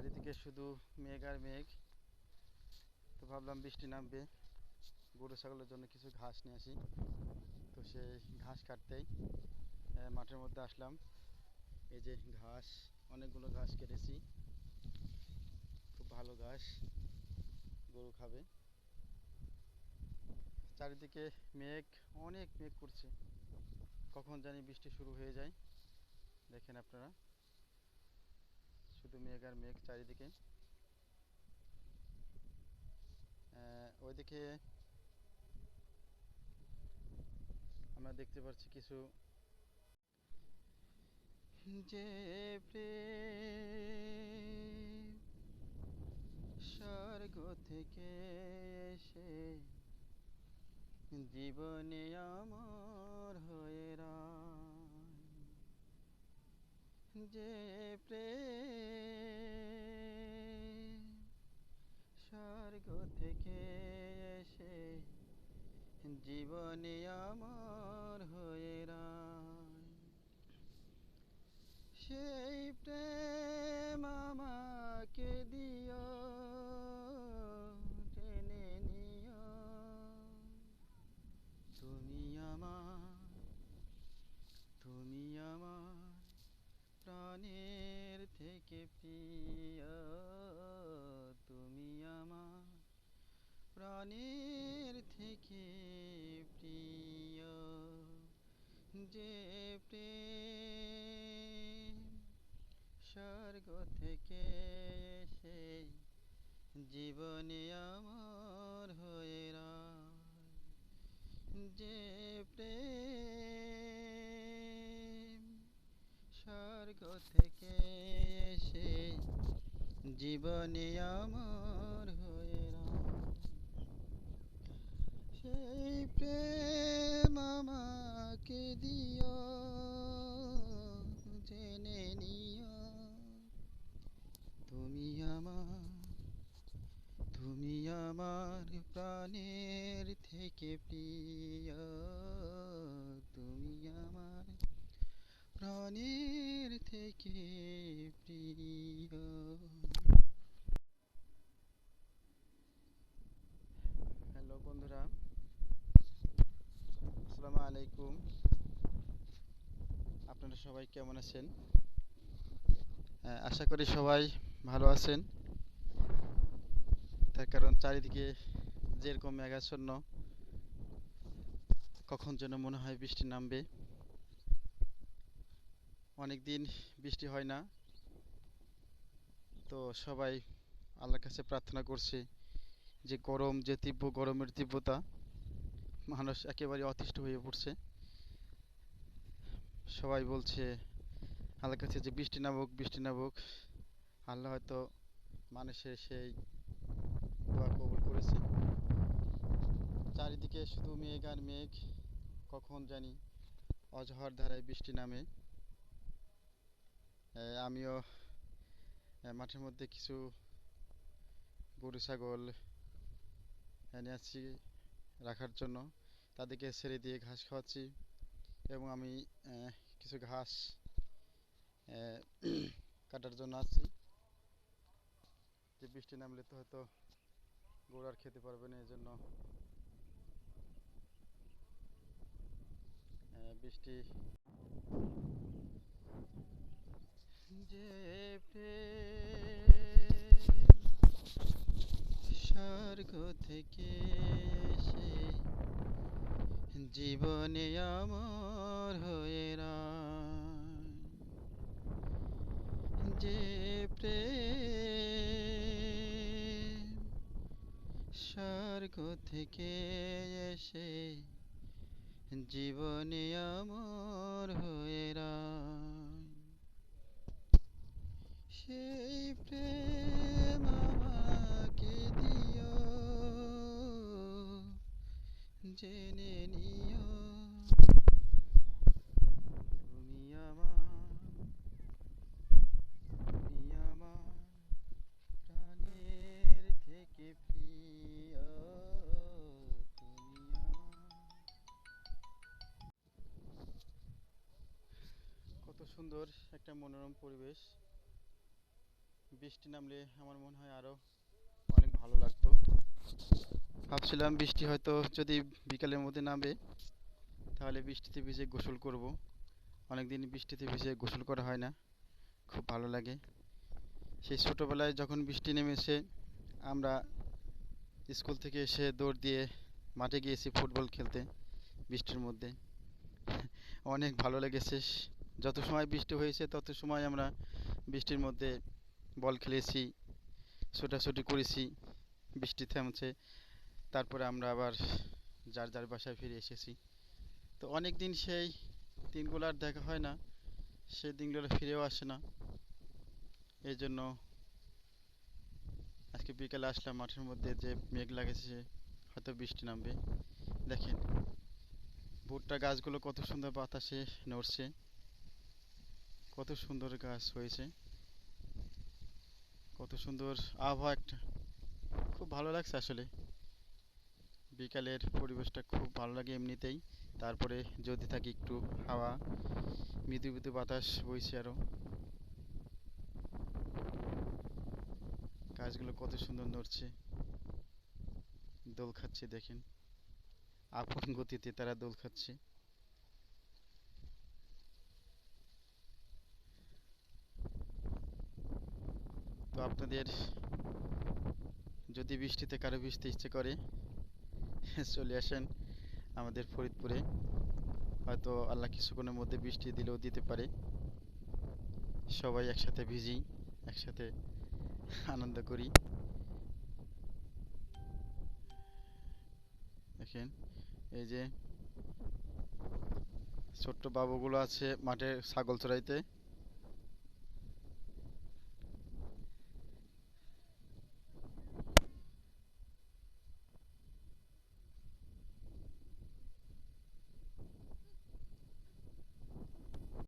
চারিদিকে শুধু মেঘ আর মেঘ। তো ভাবলাম বৃষ্টি নামবে, গরু ছাগলের জন্য কিছু ঘাস নিয়ে আসি। তো সেই ঘাস কাটতেই মাঠের মধ্যে আসলাম। এই যে ঘাস, অনেকগুলো ঘাস কেটেছি, খুব ভালো ঘাস, গরু খাবে। চারিদিকে মেঘ, অনেক মেঘ করছে, কখন জানি বৃষ্টি শুরু হয়ে যায়। দেখেন আপনারা, শুধু মেঘ আর মেঘ চারিদিকে। ওইদিকে আমরা দেখতে পাচ্ছি কিছু, যে প্রেম স্বর্গ থেকে এসে জীবনে আমার হয়ে রায়, যে প্রেম স্বর্গ থেকে এসে জীবনে আমার হয়ে রায়, সেই প্রেম আমাকে দিও, টেনে নিও। তুমি আমার প্রাণের থেকে প্রিয়, তুমি আমার প্রাণের থেকে প্রিয়, যে প্রেম স্বর্গ থেকে এসে জীবনে আমার হয়ে রায়, যে প্রেম স্বর্গ থেকে এসে জীবনে আমার হয়ে রায়, সেই প্রেম আমাকে দিও, জেনে নিও। তুমি আমার প্রাণের থেকে প্রিয়, তুমি আমার প্রাণের থেকে প্রিয়। হ্যালো বন্ধুরা, আসসালামু আলাইকুম। আপনারা সবাই কেমন আছেন? আশা করি সবাই ভালো আছেন। তার কারণ চারিদিকে যেরকম মেঘাচ্ছন্ন, কখন যেন মনে হয় বৃষ্টি নামবে। অনেক দিন বৃষ্টি হয় না, তো সবাই আল্লাহর কাছে প্রার্থনা করছে যে গরম, যে তীব্র গরমের তীব্রতা, মানুষ একেবারে অতিষ্ঠ হয়ে পড়ছে। সবাই বলছে আল্লাহর কাছে যে বৃষ্টি নামুক, বৃষ্টি নামুক। আল্লাহ হয়তো মানুষের সেই দোয়া কবুল করেছে। চারিদিকে শুধু মেঘ আর মেঘ, কখন জানি অঝড় ধারায় বৃষ্টি নামে। আমিও মাঠের মধ্যে কিছু গরু ছাগল এনে আসছি রাখার জন্য, তাদেরকে ছেড়ে দিয়ে ঘাস খাওয়াচ্ছি। এবং আমি কিছু ঘাস কাটার জন্য আসছি, যে বৃষ্টি নামলে তো হয়তো গরু আর খেতে পারবে না, এই জন্য বৃষ্টি। যে প্রেম স্বর্গ থেকে এসে জীবনে আমার হয়ে রায়, যে প্রেম স্বর্গ থেকে এসে জীবনে আমার হয়ে রায়, সেই প্রেম আমাকে দিও, জেনে নিও। তুমি আমার প্রাণের থেকে প্রিয়, তুমি কত সুন্দর একটা মনোরম পরিবেশ। বৃষ্টি নামলে আমার মনে হয় আরো অনেক ভালো লাগতো। ভাবছিলাম বৃষ্টি হয়তো যদি বিকালের মধ্যে নামে তাহলে বৃষ্টিতে ভিজে গোসল করব। অনেকদিন বৃষ্টিতে ভিজে গোসল করা হয় না, খুব ভালো লাগে। সেই ছোটবেলায় যখন বৃষ্টি নেমেছে আমরা স্কুল থেকে এসে দৌড় দিয়ে মাঠে গিয়েছি ফুটবল খেলতে বৃষ্টির মধ্যে। অনেক ভালো লেগেছে। যত সময় বৃষ্টি হয়েছে তত সময় আমরা বৃষ্টির মধ্যে বল খেলেছি, ছোটাছুটি করেছি। বৃষ্টি থামছে, তারপরে আমরা আবার যার যার বাসায় ফিরে এসেছি। তো অনেক দিন সেই দিনগুলো আর দেখা হয় না, সেই দিনগুলো ফিরেও আসে না। এই জন্য আজকে বিকালে আসলাম মাঠের মধ্যে, যে মেঘ লাগেছে হয়তো বৃষ্টি নামবে। দেখেন ভুট্টা গাছগুলো কত সুন্দর বাতাসে নড়ছে, কত সুন্দর গাছ হয়েছে, কত সুন্দর আবহাওয়া একটা। খুব ভালো লাগছে আসলে, বিকালের পরিবেশটা খুব ভালো লাগে এমনিতেই। তারপরে যদি থাকে একটু হাওয়া, মৃদু মৃদু বাতাস বইছে আরো। গাছগুলো কত সুন্দর নড়ছে, দোল খাচ্ছে দেখেন, আপন গতিতে তারা দোল খাচ্ছে। তো আপনাদের যদি বৃষ্টিতে কারো ভিজতে ইচ্ছে করে চলে আসেন আমাদের ফরিদপুরে। হয়তো আল্লাহ কিছুক্ষণের মধ্যে বৃষ্টি দিলেও দিতে পারে। সবাই একসাথে ভিজি, একসাথে আনন্দ করি। দেখেন এই যে ছোট্ট বাবুগুলো আছে মাঠে ছাগল চড়াইতে।